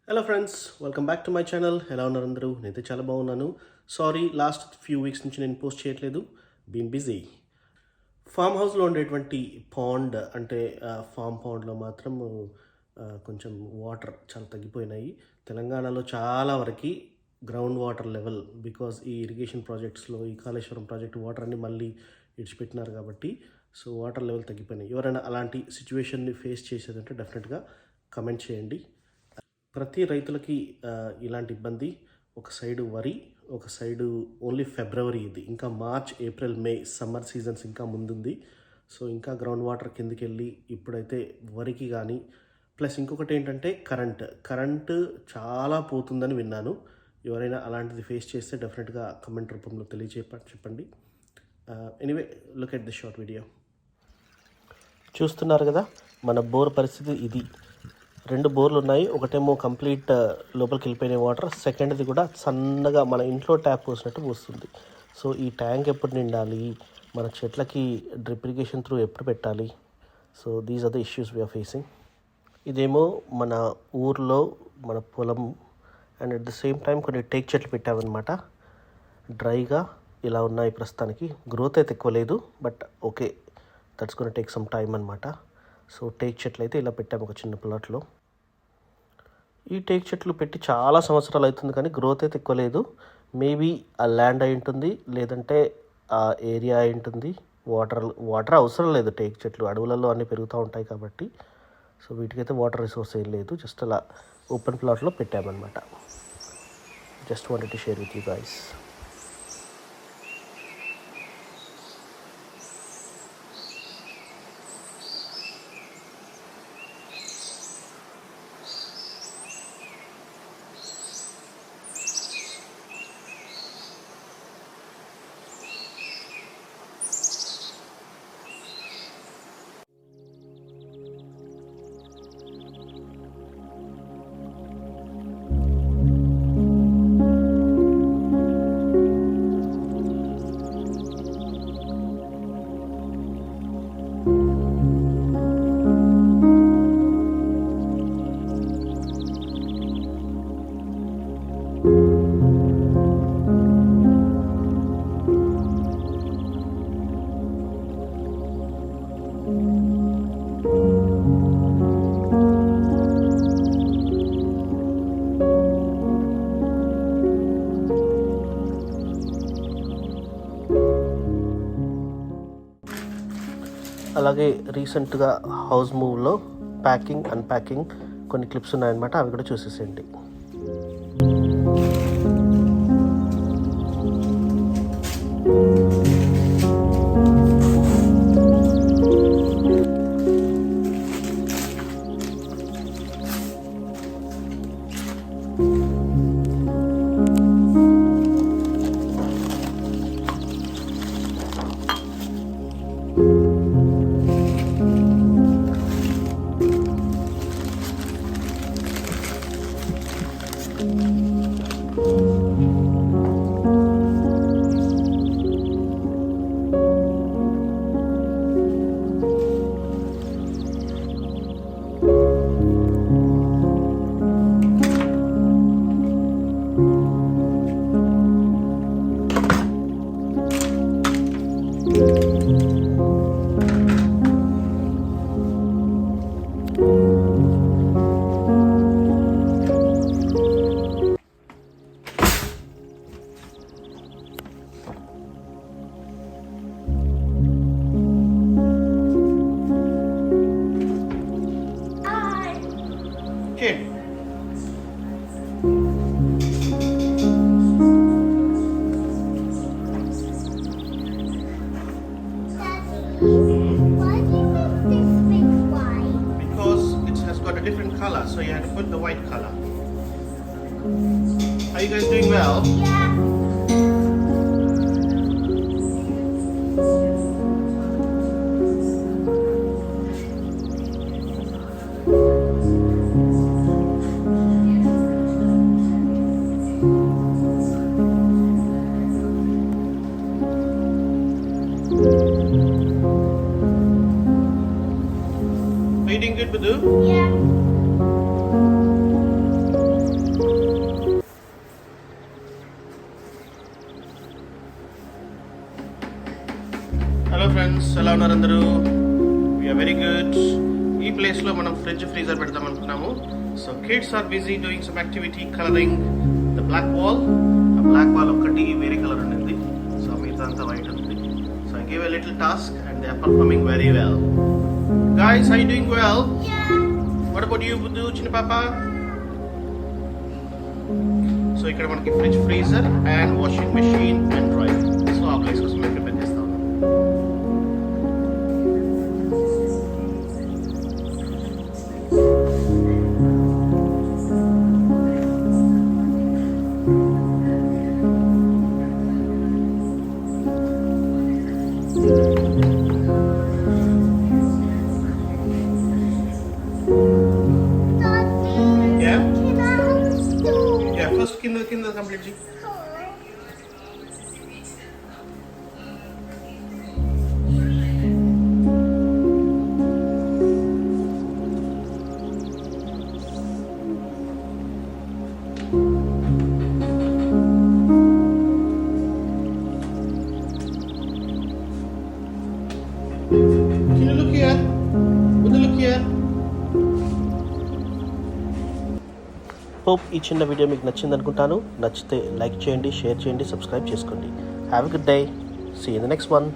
Hello friends, welcome back to my channel. ఎలా ఉన్నారు అందరూ? నేనైతే చాలా బాగున్నాను. సారీ, లాస్ట్ ఫ్యూ వీక్స్ నుంచి నేను పోస్ట్ చేయట్లేదు. Been busy. ఫామ్ హౌస్లో ఉండేటువంటి పాండ్ అంటే ఫామ్ పాండ్లో మాత్రం కొంచెం వాటర్ చాలా తగ్గిపోయినాయి. తెలంగాణలో చాలా వరకు గ్రౌండ్ వాటర్ లెవెల్, బికాజ్ ఈ ఇరిగేషన్ ప్రాజెక్ట్స్లో ఈ కాళేశ్వరం ప్రాజెక్ట్ వాటర్ అన్ని మళ్ళీ ఇడిచిపెట్టినారు కాబట్టి సో వాటర్ లెవెల్ తగ్గిపోయినాయి. ఎవరైనా అలాంటి సిచ్యువేషన్ని ఫేస్ చేసేదంటే డెఫినెట్గా కమెంట్ చేయండి. ప్రతి రైతులకి ఇలాంటి ఇబ్బంది. ఒక సైడు వరి, ఒక సైడు ఓన్లీ ఫిబ్రవరి, ఇది ఇంకా March, April, May summer seasons ఇంకా ముందుంది. సో ఇంకా గ్రౌండ్ వాటర్ కిందకి వెళ్ళి ఇప్పుడైతే వరికి కానీ, ప్లస్ ఇంకొకటి ఏంటంటే కరెంటు చాలా పోతుందని విన్నాను. ఎవరైనా అలాంటిది ఫేస్ చేస్తే డెఫినెట్గా కమెంట్ రూపంలో చెప్పండి. Anyway, look at the short video. చూస్తున్నారు కదా మన బోర్ పరిస్థితి ఇది. 2 బోర్లు ఉన్నాయి. ఒకటేమో కంప్లీట్ లోపలికి వెళ్ళిపోయిన వాటర్, సెకండ్ది కూడా సన్నగా మన ఇంట్లో ట్యాప్ పోసినట్టు పోస్తుంది. సో ఈ ట్యాంక్ ఎప్పుడు నిండాలి, మన చెట్లకి డ్రిప్ ఇరిగేషన్ త్రూ ఎప్పుడు పెట్టాలి? So these are the issues we are facing. ఇదేమో మన ఊర్లో మన పొలం, and at the same time కొన్ని టేక్ చెట్లు పెట్టామన్నమాట. డ్రైగా ఇలా ఉన్నాయి ప్రస్తుతానికి. గ్రోత్ అయితే ఎక్కువ లేదు, but okay, that's gonna take some time అనమాట. సో టేక్ చెట్లు అయితే ఇలా పెట్టాము ఒక చిన్న ప్లాట్లో. ఈ టేక్ చెట్లు పెట్టి చాలా సంవత్సరాలు అవుతుంది, కానీ గ్రోత్ అయితే ఎక్కువ లేదు. మేబీ ఆ ల్యాండ్ అయి ఉంటుంది, లేదంటే ఆ ఏరియా అయి ఉంటుంది. వాటర్ అవసరం లేదు. టేక్ చెట్లు అడవులలో అన్నీ పెరుగుతూ ఉంటాయి కాబట్టి సో వీటికైతే వాటర్ రిసోర్స్ ఏం లేదు. జస్ట్ అలా ఓపెన్ ప్లాట్లో పెట్టామన్నమాట. Just wanted to share with you guys. అలాగే రీసెంట్గా హౌస్ మూవ్లో ప్యాకింగ్, అన్ప్యాకింగ్ కొన్ని క్లిప్స్ ఉన్నాయన్నమాట. అవి కూడా చూసేసేయండి. Different color, so you have to put the white color. Are you guys doing well? Yeah. Are you doing good, Badu? Yeah. ఎలా ఉన్నారు అందరూ? We are very good. ఈ ప్లేస్లో మనం ఫ్రిడ్జ్ ఫ్రీజర్ పెడదాం అనుకున్నాము. So kids are busy doing some activity colouring the black wall. ఆ black wall ఒక్కటి వేరే కలర్ ఉండింది, సో మిగతా అంతా వైట్ ఉంది. So I give a little task and they are performing very well. Guys, are you doing well? Yeah. What about you, Buddhu, Chinna Papa? So ఇక్కడ మనకి fridge freezer and washing machine and dryer. So ఆ place కోసం మేము prepare చేస్తాం. First కింద complete చేయి. Can you look here? Would you look here? Hope ఈ చిన్న వీడియో మీకు నచ్చింది అనుకుంటాను. నచ్చితే లైక్ చేయండి, షేర్ చేయండి, సబ్స్క్రైబ్ చేసుకోండి. Have a good day. See you in the next one.